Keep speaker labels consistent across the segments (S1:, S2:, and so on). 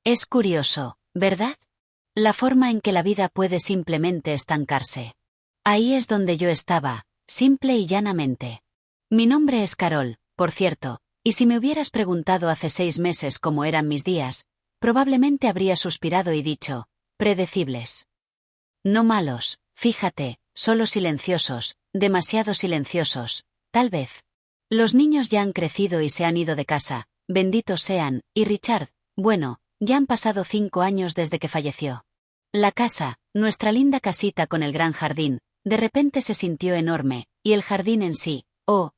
S1: Es curioso, ¿verdad? La forma en que la vida puede simplemente estancarse. Ahí es donde yo estaba, simple y llanamente. Mi nombre es Carol, por cierto, y si me hubieras preguntado hace 6 meses cómo eran mis días, probablemente habría suspirado y dicho, predecibles. No malos, fíjate, solo silenciosos, demasiado silenciosos, tal vez. Los niños ya han crecido y se han ido de casa, benditos sean, y Richard, bueno, ya han pasado 5 años desde que falleció. La casa, nuestra linda casita con el gran jardín, de repente se sintió enorme, y el jardín en sí,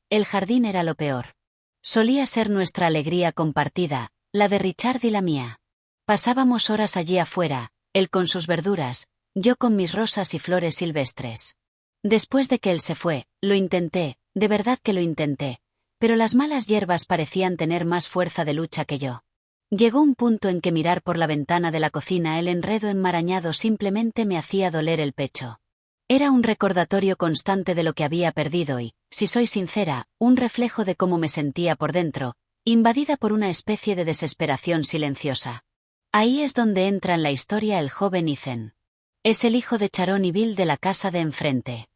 S1: el jardín era lo peor. Solía ser nuestra alegría compartida, la de Richard y la mía. Pasábamos horas allí afuera, él con sus verduras, yo con mis rosas y flores silvestres. Después de que él se fue, lo intenté, de verdad que lo intenté, pero las malas hierbas parecían tener más fuerza de lucha que yo. Llegó un punto en que mirar por la ventana de la cocina el enredo enmarañado simplemente me hacía doler el pecho. Era un recordatorio constante de lo que había perdido y, si soy sincera, un reflejo de cómo me sentía por dentro, invadida por una especie de desesperación silenciosa. Ahí es donde entra en la historia el joven Ethan. Es el hijo de Sharon y Bill de la casa de enfrente.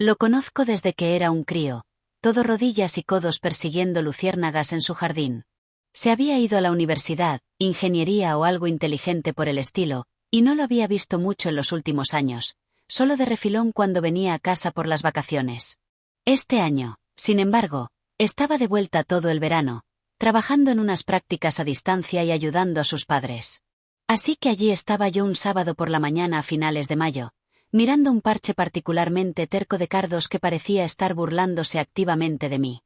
S1: Lo conozco desde que era un crío, todo rodillas y codos persiguiendo luciérnagas en su jardín. Se había ido a la universidad, ingeniería o algo inteligente por el estilo, y no lo había visto mucho en los últimos años, solo de refilón cuando venía a casa por las vacaciones. Este año, sin embargo, estaba de vuelta todo el verano, trabajando en unas prácticas a distancia y ayudando a sus padres. Así que allí estaba yo un sábado por la mañana a finales de mayo, mirando un parche particularmente terco de cardos que parecía estar burlándose activamente de mí.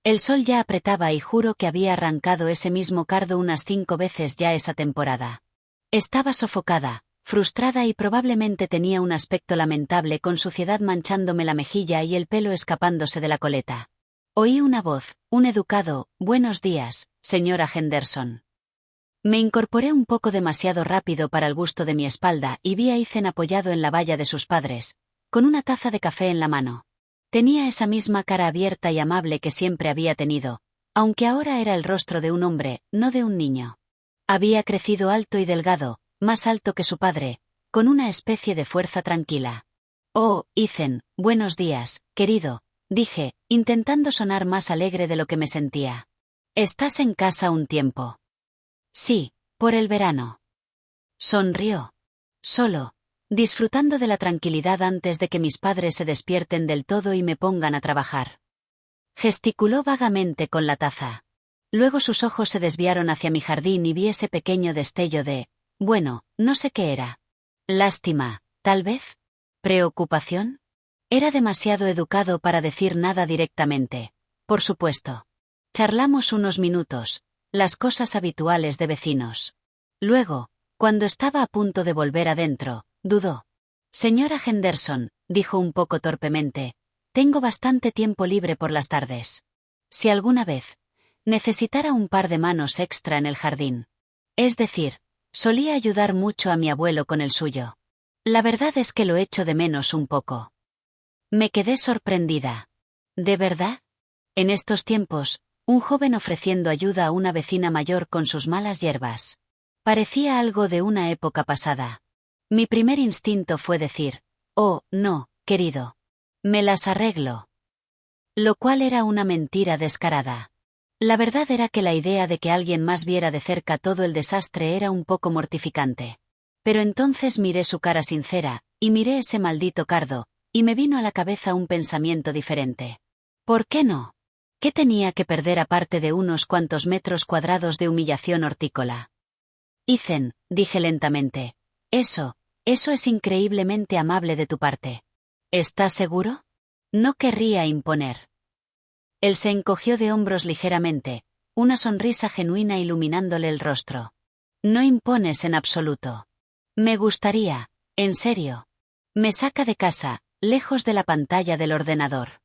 S1: El sol ya apretaba y juro que había arrancado ese mismo cardo unas 5 veces ya esa temporada. Estaba sofocada, frustrada y probablemente tenía un aspecto lamentable con suciedad manchándome la mejilla y el pelo escapándose de la coleta. Oí una voz, un educado, «Buenos días, señora Henderson». Me incorporé un poco demasiado rápido para el gusto de mi espalda y vi a Ethan apoyado en la valla de sus padres, con una taza de café en la mano. Tenía esa misma cara abierta y amable que siempre había tenido, aunque ahora era el rostro de un hombre, no de un niño. Había crecido alto y delgado, más alto que su padre, con una especie de fuerza tranquila. «Oh, Ethan, buenos días, querido», dije, intentando sonar más alegre de lo que me sentía. «¿Estás en casa un tiempo?» «Sí, por el verano». Sonrió. «Solo, disfrutando de la tranquilidad antes de que mis padres se despierten del todo y me pongan a trabajar». Gesticuló vagamente con la taza. Luego sus ojos se desviaron hacia mi jardín y vi ese pequeño destello de, bueno, no sé qué era. Lástima, tal vez. ¿Preocupación? Era demasiado educado para decir nada directamente. Por supuesto. Charlamos unos minutos, las cosas habituales de vecinos. Luego, cuando estaba a punto de volver adentro, dudó. «Señora Henderson», dijo un poco torpemente, «tengo bastante tiempo libre por las tardes. Si alguna vez necesitara un par de manos extra en el jardín. Es decir, solía ayudar mucho a mi abuelo con el suyo. La verdad es que lo echo de menos un poco». Me quedé sorprendida. ¿De verdad? En estos tiempos, un joven ofreciendo ayuda a una vecina mayor con sus malas hierbas. Parecía algo de una época pasada. Mi primer instinto fue decir, «Oh, no, querido. Me las arreglo». Lo cual era una mentira descarada. La verdad era que la idea de que alguien más viera de cerca todo el desastre era un poco mortificante. Pero entonces miré su cara sincera, y miré ese maldito cardo, y me vino a la cabeza un pensamiento diferente. ¿Por qué no? ¿Qué tenía que perder aparte de unos cuantos metros cuadrados de humillación hortícola? «Ethan», dije lentamente, eso es increíblemente amable de tu parte. ¿Estás seguro?» No querría imponer. Él se encogió de hombros ligeramente, una sonrisa genuina iluminándole el rostro. «No impones en absoluto. Me gustaría, en serio. Me saca de casa, lejos de la pantalla del ordenador».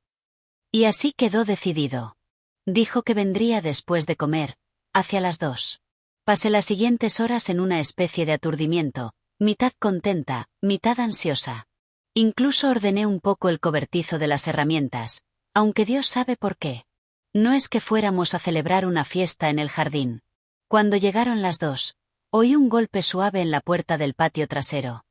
S1: Y así quedó decidido. Dijo que vendría después de comer, hacia las 2. Pasé las siguientes horas en una especie de aturdimiento, mitad contenta, mitad ansiosa. Incluso ordené un poco el cobertizo de las herramientas, aunque Dios sabe por qué. No es que fuéramos a celebrar una fiesta en el jardín. Cuando llegaron las 2, Oí un golpe suave en la puerta del patio trasero.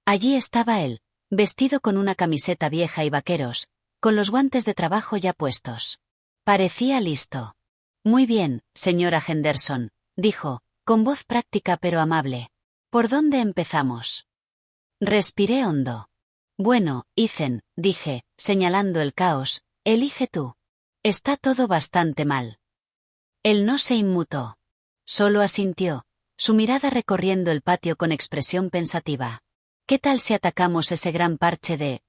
S1: Allí estaba él, vestido con una camiseta vieja y vaqueros, con los guantes de trabajo ya puestos. Parecía listo. Muy bien, señora Henderson, dijo, con voz práctica pero amable. ¿Por dónde empezamos? Respiré hondo. Bueno, Ethan, dije, señalando el caos, elige tú. Está todo bastante mal. Él no se inmutó. Solo asintió, su mirada recorriendo el patio con expresión pensativa. ¿Qué tal si atacamos ese gran parche de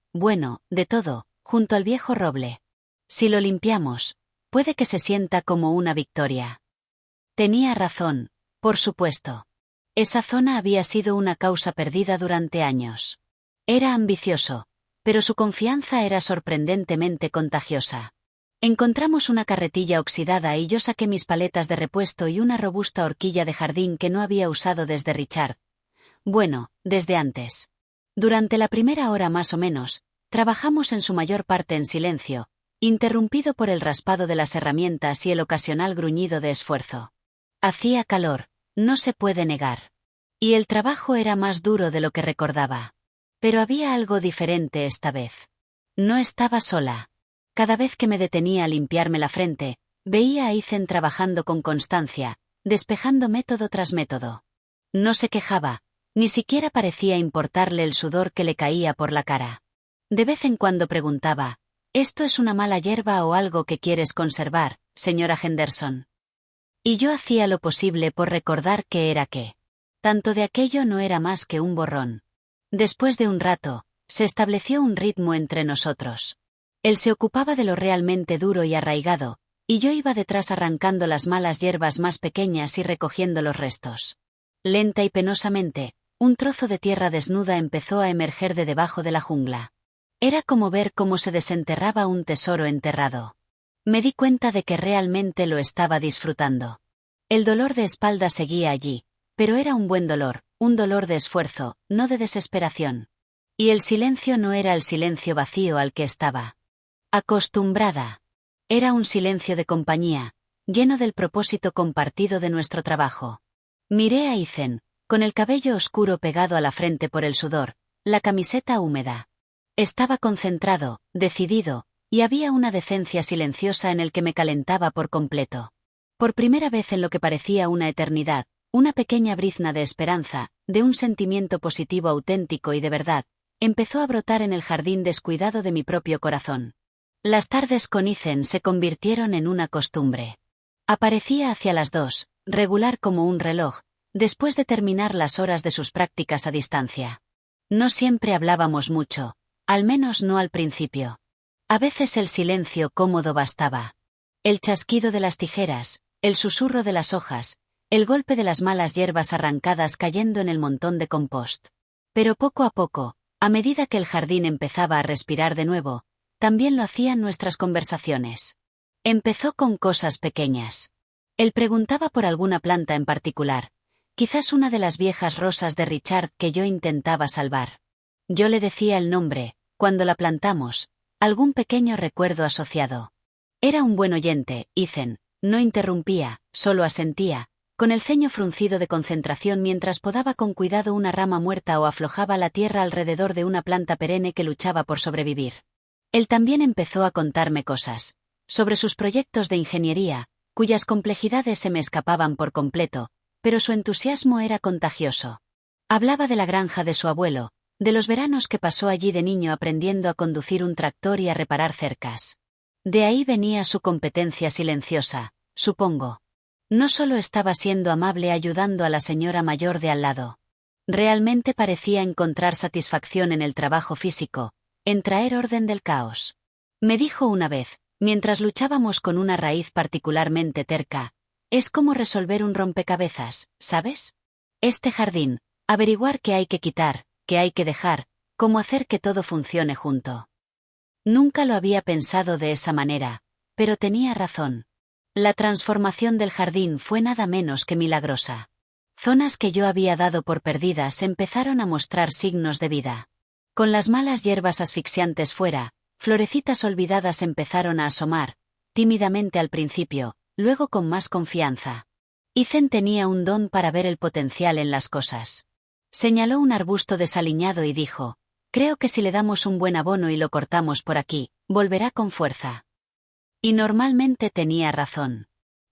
S1: todo, junto al viejo roble? Si lo limpiamos, puede que se sienta como una victoria. Tenía razón, por supuesto. Esa zona había sido una causa perdida durante años. Era ambicioso, pero su confianza era sorprendentemente contagiosa. Encontramos una carretilla oxidada y yo saqué mis paletas de repuesto y una robusta horquilla de jardín que no había usado desde Richard. Bueno, desde antes. Durante la primera hora más o menos, trabajamos en su mayor parte en silencio, interrumpido por el raspado de las herramientas y el ocasional gruñido de esfuerzo. Hacía calor, no se puede negar. Y el trabajo era más duro de lo que recordaba. Pero había algo diferente esta vez. No estaba sola. Cada vez que me detenía a limpiarme la frente, veía a Ethan trabajando con constancia, despejando método tras método. No se quejaba, ni siquiera parecía importarle el sudor que le caía por la cara. De vez en cuando preguntaba, ¿esto es una mala hierba o algo que quieres conservar, señora Henderson? Y yo hacía lo posible por recordar qué era qué. Tanto de aquello no era más que un borrón. Después de un rato, se estableció un ritmo entre nosotros. Él se ocupaba de lo realmente duro y arraigado, y yo iba detrás arrancando las malas hierbas más pequeñas y recogiendo los restos. Lenta y penosamente, un trozo de tierra desnuda empezó a emerger de debajo de la jungla. Era como ver cómo se desenterraba un tesoro enterrado. Me di cuenta de que realmente lo estaba disfrutando. El dolor de espalda seguía allí, pero era un buen dolor, un dolor de esfuerzo, no de desesperación. Y el silencio no era el silencio vacío al que estaba acostumbrada. Era un silencio de compañía, lleno del propósito compartido de nuestro trabajo. Miré a Ethan, con el cabello oscuro pegado a la frente por el sudor, la camiseta húmeda. Estaba concentrado, decidido, y había una decencia silenciosa en el que me calentaba por completo. Por primera vez en lo que parecía una eternidad, una pequeña brizna de esperanza, de un sentimiento positivo auténtico y de verdad, empezó a brotar en el jardín descuidado de mi propio corazón. Las tardes con Ethan se convirtieron en una costumbre. Aparecía hacia las 2, regular como un reloj, después de terminar las horas de sus prácticas a distancia. No siempre hablábamos mucho, al menos no al principio. A veces el silencio cómodo bastaba. El chasquido de las tijeras, el susurro de las hojas, el golpe de las malas hierbas arrancadas cayendo en el montón de compost. Pero poco a poco, a medida que el jardín empezaba a respirar de nuevo, también lo hacían nuestras conversaciones. Empezó con cosas pequeñas. Él preguntaba por alguna planta en particular, quizás una de las viejas rosas de Richard que yo intentaba salvar. Yo le decía el nombre, cuando la plantamos, algún pequeño recuerdo asociado. Era un buen oyente, Ethan, no interrumpía, solo asentía, con el ceño fruncido de concentración mientras podaba con cuidado una rama muerta o aflojaba la tierra alrededor de una planta perenne que luchaba por sobrevivir. Él también empezó a contarme cosas, sobre sus proyectos de ingeniería, cuyas complejidades se me escapaban por completo, pero su entusiasmo era contagioso. Hablaba de la granja de su abuelo, de los veranos que pasó allí de niño aprendiendo a conducir un tractor y a reparar cercas. De ahí venía su competencia silenciosa, supongo. No solo estaba siendo amable ayudando a la señora mayor de al lado. Realmente parecía encontrar satisfacción en el trabajo físico, en traer orden del caos. Me dijo una vez, mientras luchábamos con una raíz particularmente terca, es como resolver un rompecabezas, ¿sabes? Este jardín, averiguar qué hay que quitar, qué hay que dejar, cómo hacer que todo funcione junto. Nunca lo había pensado de esa manera, pero tenía razón. La transformación del jardín fue nada menos que milagrosa. Zonas que yo había dado por perdidas empezaron a mostrar signos de vida. Con las malas hierbas asfixiantes fuera, florecitas olvidadas empezaron a asomar, tímidamente al principio, luego con más confianza. Ethan tenía un don para ver el potencial en las cosas. Señaló un arbusto desaliñado y dijo: creo que si le damos un buen abono y lo cortamos por aquí, volverá con fuerza. Y normalmente tenía razón.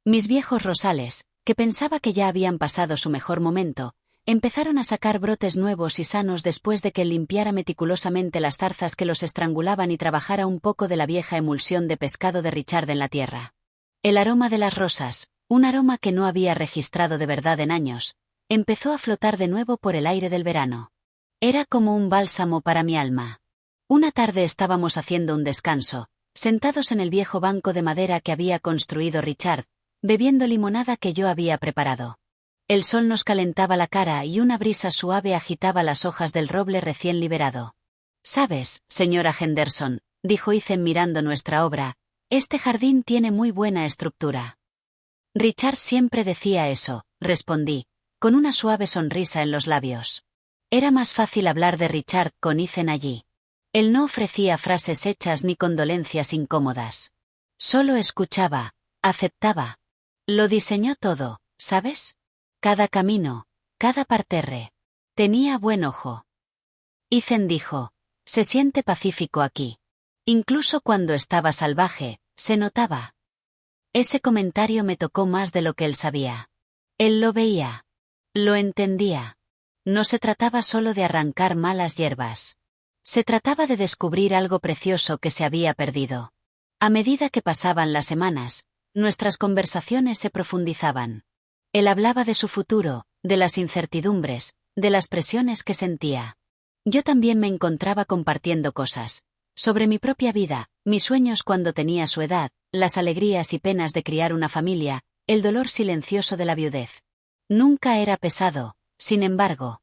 S1: Mis viejos rosales, que pensaba que ya habían pasado su mejor momento, empezaron a sacar brotes nuevos y sanos después de que él limpiara meticulosamente las zarzas que los estrangulaban y trabajara un poco de la vieja emulsión de pescado de Richard en la tierra. El aroma de las rosas, un aroma que no había registrado de verdad en años, empezó a flotar de nuevo por el aire del verano. Era como un bálsamo para mi alma. Una tarde estábamos haciendo un descanso, sentados en el viejo banco de madera que había construido Richard, bebiendo limonada que yo había preparado. El sol nos calentaba la cara y una brisa suave agitaba las hojas del roble recién liberado. «Sabes, señora Henderson», dijo Ethan mirando nuestra obra, «este jardín tiene muy buena estructura». Richard siempre decía eso, respondí, con una suave sonrisa en los labios. Era más fácil hablar de Richard con Ethan allí. Él no ofrecía frases hechas ni condolencias incómodas. Solo escuchaba, aceptaba. Lo diseñó todo, ¿sabes? Cada camino, cada parterre. Tenía buen ojo. Ethan dijo: se siente pacífico aquí. Incluso cuando estaba salvaje, se notaba. Ese comentario me tocó más de lo que él sabía. Él lo veía. Lo entendía. No se trataba solo de arrancar malas hierbas. Se trataba de descubrir algo precioso que se había perdido. A medida que pasaban las semanas, nuestras conversaciones se profundizaban. Él hablaba de su futuro, de las incertidumbres, de las presiones que sentía. Yo también me encontraba compartiendo cosas. Sobre mi propia vida, mis sueños cuando tenía su edad, las alegrías y penas de criar una familia, el dolor silencioso de la viudez. Nunca era pesado, sin embargo.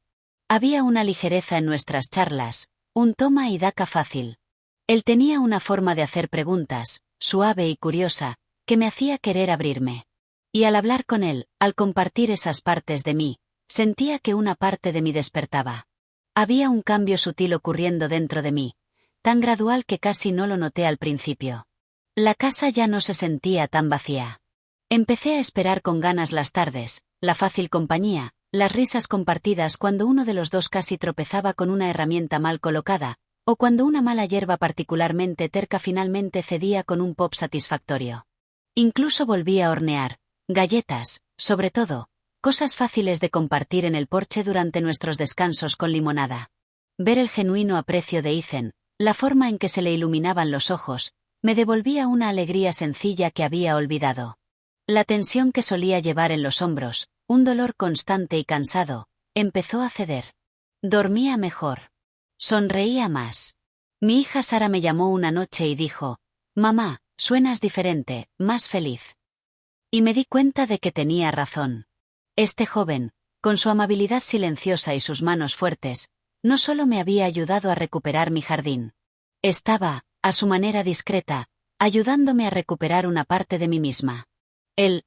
S1: Había una ligereza en nuestras charlas, un toma y daca fácil. Él tenía una forma de hacer preguntas, suave y curiosa, que me hacía querer abrirme. Y al hablar con él, al compartir esas partes de mí, sentía que una parte de mí despertaba. Había un cambio sutil ocurriendo dentro de mí, tan gradual que casi no lo noté al principio. La casa ya no se sentía tan vacía. Empecé a esperar con ganas las tardes, la fácil compañía, las risas compartidas cuando uno de los dos casi tropezaba con una herramienta mal colocada, o cuando una mala hierba particularmente terca finalmente cedía con un pop satisfactorio. Incluso volví a hornear galletas, sobre todo, cosas fáciles de compartir en el porche durante nuestros descansos con limonada. Ver el genuino aprecio de Ethan, la forma en que se le iluminaban los ojos, me devolvía una alegría sencilla que había olvidado. La tensión que solía llevar en los hombros, un dolor constante y cansado, empezó a ceder. Dormía mejor. Sonreía más. Mi hija Sara me llamó una noche y dijo: «Mamá, suenas diferente, más feliz». Y me di cuenta de que tenía razón. Este joven, con su amabilidad silenciosa y sus manos fuertes, no solo me había ayudado a recuperar mi jardín. Estaba, a su manera discreta, ayudándome a recuperar una parte de mí misma.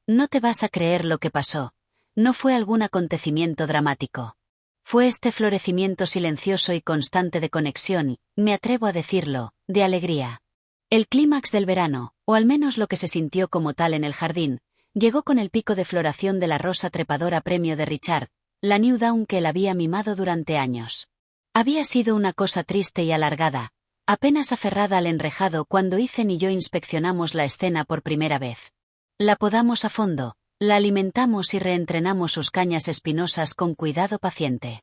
S1: No te vas a creer lo que pasó. No fue algún acontecimiento dramático. Fue este florecimiento silencioso y constante de conexión, me atrevo a decirlo, de alegría. El clímax del verano, o al menos lo que se sintió como tal en el jardín, llegó con el pico de floración de la rosa trepadora premio de Richard, la New Dawn que él había mimado durante años. Había sido una cosa triste y alargada, apenas aferrada al enrejado cuando Ethan y yo inspeccionamos la escena por primera vez. La podamos a fondo, la alimentamos y reentrenamos sus cañas espinosas con cuidado paciente.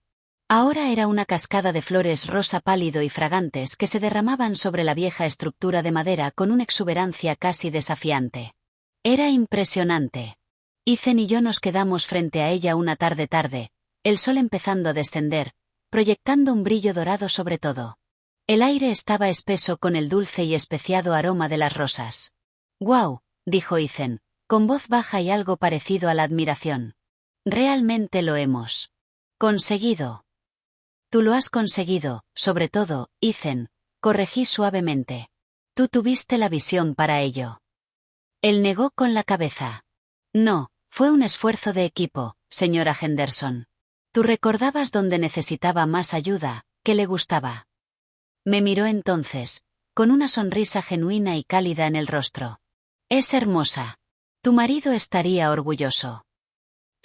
S1: Ahora era una cascada de flores rosa pálido y fragantes que se derramaban sobre la vieja estructura de madera con una exuberancia casi desafiante. Era impresionante. Ethan y yo nos quedamos frente a ella una tarde, el sol empezando a descender, proyectando un brillo dorado sobre todo. El aire estaba espeso con el dulce y especiado aroma de las rosas. «¡Guau!», dijo Ethan, con voz baja y algo parecido a la admiración. «Realmente lo hemos conseguido». «Tú lo has conseguido, sobre todo, Ethan», corregí suavemente. «Tú tuviste la visión para ello». Él negó con la cabeza. «No, fue un esfuerzo de equipo, señora Henderson. Tú recordabas dónde necesitaba más ayuda, que le gustaba». Me miró entonces, con una sonrisa genuina y cálida en el rostro. «Es hermosa. Tu marido estaría orgulloso».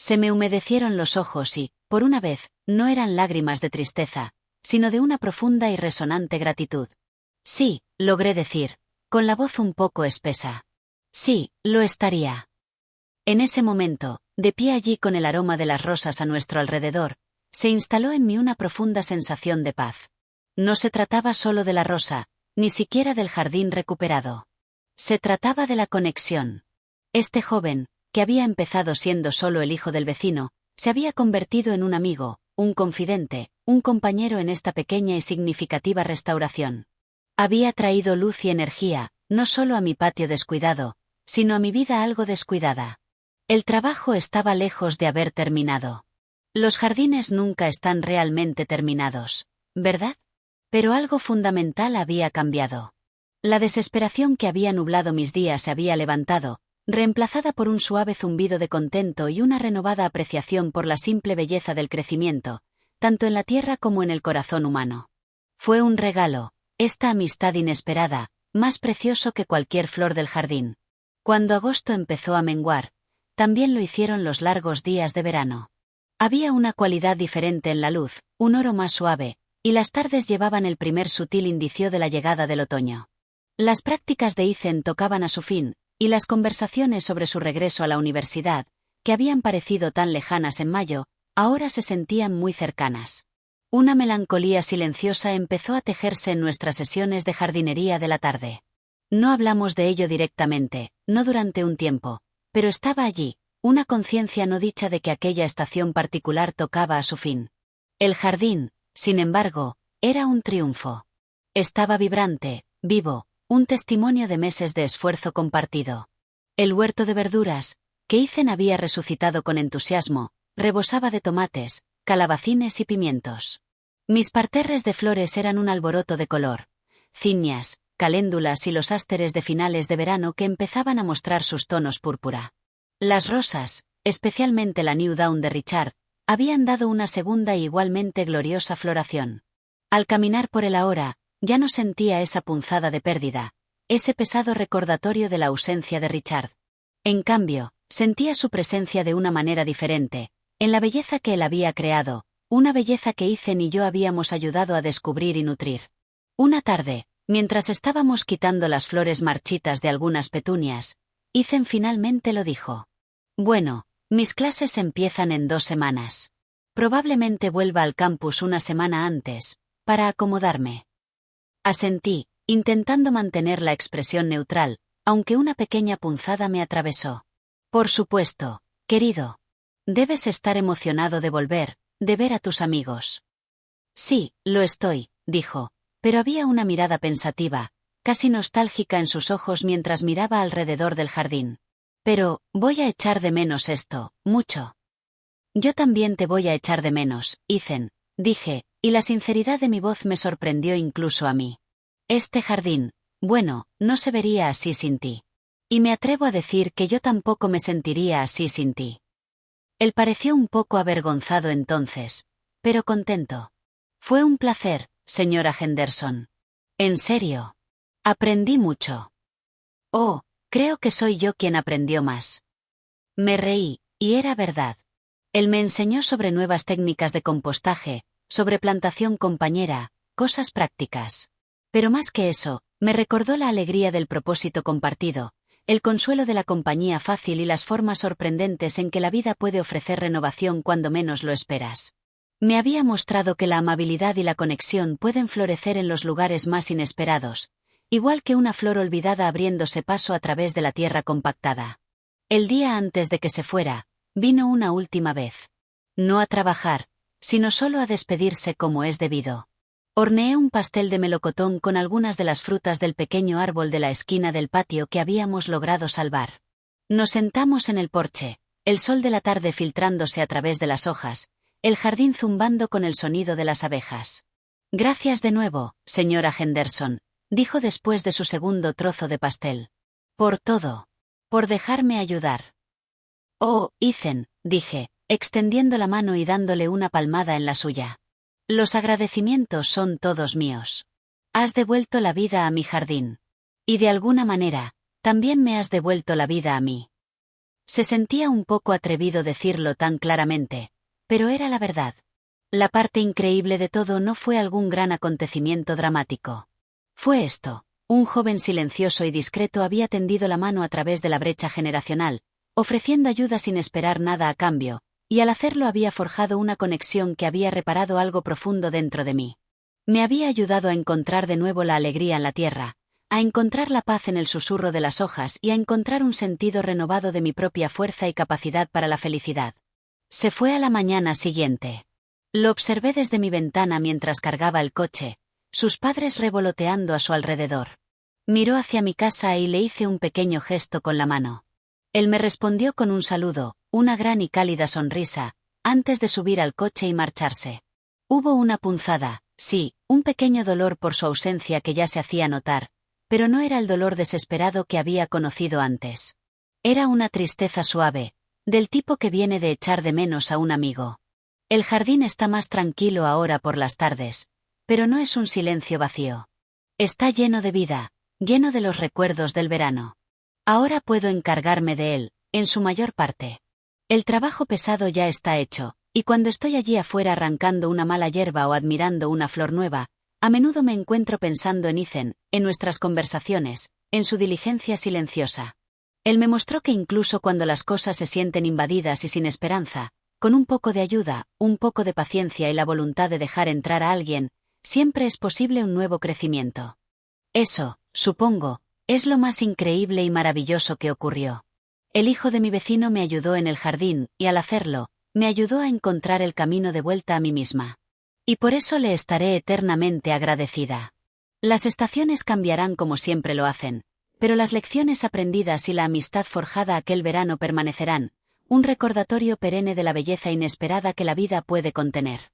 S1: Se me humedecieron los ojos y, por una vez, no eran lágrimas de tristeza, sino de una profunda y resonante gratitud. Sí, logré decir, con la voz un poco espesa. Sí, lo estaría. En ese momento, de pie allí con el aroma de las rosas a nuestro alrededor, se instaló en mí una profunda sensación de paz. No se trataba solo de la rosa, ni siquiera del jardín recuperado. Se trataba de la conexión. Este joven, que había empezado siendo solo el hijo del vecino, se había convertido en un amigo, un confidente, un compañero en esta pequeña y significativa restauración. Había traído luz y energía, no solo a mi patio descuidado, sino a mi vida algo descuidada. El trabajo estaba lejos de haber terminado. Los jardines nunca están realmente terminados, ¿verdad? Pero algo fundamental había cambiado. La desesperación que había nublado mis días se había levantado, reemplazada por un suave zumbido de contento y una renovada apreciación por la simple belleza del crecimiento, tanto en la tierra como en el corazón humano. Fue un regalo, esta amistad inesperada, más precioso que cualquier flor del jardín. Cuando agosto empezó a menguar, también lo hicieron los largos días de verano. Había una cualidad diferente en la luz, un oro más suave, y las tardes llevaban el primer sutil indicio de la llegada del otoño. Las prácticas de Ethan tocaban a su fin, y las conversaciones sobre su regreso a la universidad, que habían parecido tan lejanas en mayo, ahora se sentían muy cercanas. Una melancolía silenciosa empezó a tejerse en nuestras sesiones de jardinería de la tarde. No hablamos de ello directamente, no durante un tiempo, pero estaba allí, una conciencia no dicha de que aquella estación particular tocaba a su fin. El jardín, sin embargo, era un triunfo. Estaba vibrante, vivo, un testimonio de meses de esfuerzo compartido. El huerto de verduras, que Ethan había resucitado con entusiasmo, rebosaba de tomates, calabacines y pimientos. Mis parterres de flores eran un alboroto de color. Cinias, caléndulas y los ásteres de finales de verano que empezaban a mostrar sus tonos púrpura. Las rosas, especialmente la New Dawn de Richard, habían dado una segunda e igualmente gloriosa floración. Al caminar por el ahora, ya no sentía esa punzada de pérdida, ese pesado recordatorio de la ausencia de Richard. En cambio, sentía su presencia de una manera diferente, en la belleza que él había creado, una belleza que Ethan y yo habíamos ayudado a descubrir y nutrir. Una tarde, mientras estábamos quitando las flores marchitas de algunas petunias, Ethan finalmente lo dijo. Bueno, mis clases empiezan en 2 semanas. Probablemente vuelva al campus una semana antes, para acomodarme. Asentí, intentando mantener la expresión neutral, aunque una pequeña punzada me atravesó. Por supuesto, querido. Debes estar emocionado de volver, de ver a tus amigos. Sí, lo estoy, dijo, pero había una mirada pensativa, casi nostálgica en sus ojos mientras miraba alrededor del jardín. Pero, voy a echar de menos esto, mucho. Yo también te voy a echar de menos, Ethan, dije, y la sinceridad de mi voz me sorprendió incluso a mí. Este jardín, bueno, no se vería así sin ti. Y me atrevo a decir que yo tampoco me sentiría así sin ti. Él pareció un poco avergonzado entonces, pero contento. Fue un placer, señora Henderson. En serio. Aprendí mucho. Oh, creo que soy yo quien aprendió más. Me reí, y era verdad. Él me enseñó sobre nuevas técnicas de compostaje, sobre plantación compañera, cosas prácticas. Pero más que eso, me recordó la alegría del propósito compartido, el consuelo de la compañía fácil y las formas sorprendentes en que la vida puede ofrecer renovación cuando menos lo esperas. Me había mostrado que la amabilidad y la conexión pueden florecer en los lugares más inesperados, igual que una flor olvidada abriéndose paso a través de la tierra compactada. El día antes de que se fuera, vino una última vez. No a trabajar, sino solo a despedirse como es debido. Horneé un pastel de melocotón con algunas de las frutas del pequeño árbol de la esquina del patio que habíamos logrado salvar. Nos sentamos en el porche, el sol de la tarde filtrándose a través de las hojas, el jardín zumbando con el sonido de las abejas. Gracias de nuevo, señora Henderson, dijo después de su segundo trozo de pastel. Por todo. Por dejarme ayudar. Oh, Ethan, dije, extendiendo la mano y dándole una palmada en la suya. Los agradecimientos son todos míos. Has devuelto la vida a mi jardín. Y de alguna manera, también me has devuelto la vida a mí. Se sentía un poco atrevido decirlo tan claramente, pero era la verdad. La parte increíble de todo no fue algún gran acontecimiento dramático. Fue esto: un joven silencioso y discreto había tendido la mano a través de la brecha generacional, ofreciendo ayuda sin esperar nada a cambio, y al hacerlo había forjado una conexión que había reparado algo profundo dentro de mí. Me había ayudado a encontrar de nuevo la alegría en la tierra, a encontrar la paz en el susurro de las hojas y a encontrar un sentido renovado de mi propia fuerza y capacidad para la felicidad. Se fue a la mañana siguiente. Lo observé desde mi ventana mientras cargaba el coche, sus padres revoloteando a su alrededor. Miró hacia mi casa y le hice un pequeño gesto con la mano. Él me respondió con un saludo, una gran y cálida sonrisa, antes de subir al coche y marcharse. Hubo una punzada, sí, un pequeño dolor por su ausencia que ya se hacía notar, pero no era el dolor desesperado que había conocido antes. Era una tristeza suave, del tipo que viene de echar de menos a un amigo. El jardín está más tranquilo ahora por las tardes, pero no es un silencio vacío. Está lleno de vida, lleno de los recuerdos del verano. Ahora puedo encargarme de él, en su mayor parte. El trabajo pesado ya está hecho, y cuando estoy allí afuera arrancando una mala hierba o admirando una flor nueva, a menudo me encuentro pensando en Ethan, en nuestras conversaciones, en su diligencia silenciosa. Él me mostró que incluso cuando las cosas se sienten invadidas y sin esperanza, con un poco de ayuda, un poco de paciencia y la voluntad de dejar entrar a alguien, siempre es posible un nuevo crecimiento. Eso, supongo, es lo más increíble y maravilloso que ocurrió. El hijo de mi vecino me ayudó en el jardín, y al hacerlo, me ayudó a encontrar el camino de vuelta a mí misma. Y por eso le estaré eternamente agradecida. Las estaciones cambiarán como siempre lo hacen, pero las lecciones aprendidas y la amistad forjada aquel verano permanecerán, un recordatorio perenne de la belleza inesperada que la vida puede contener.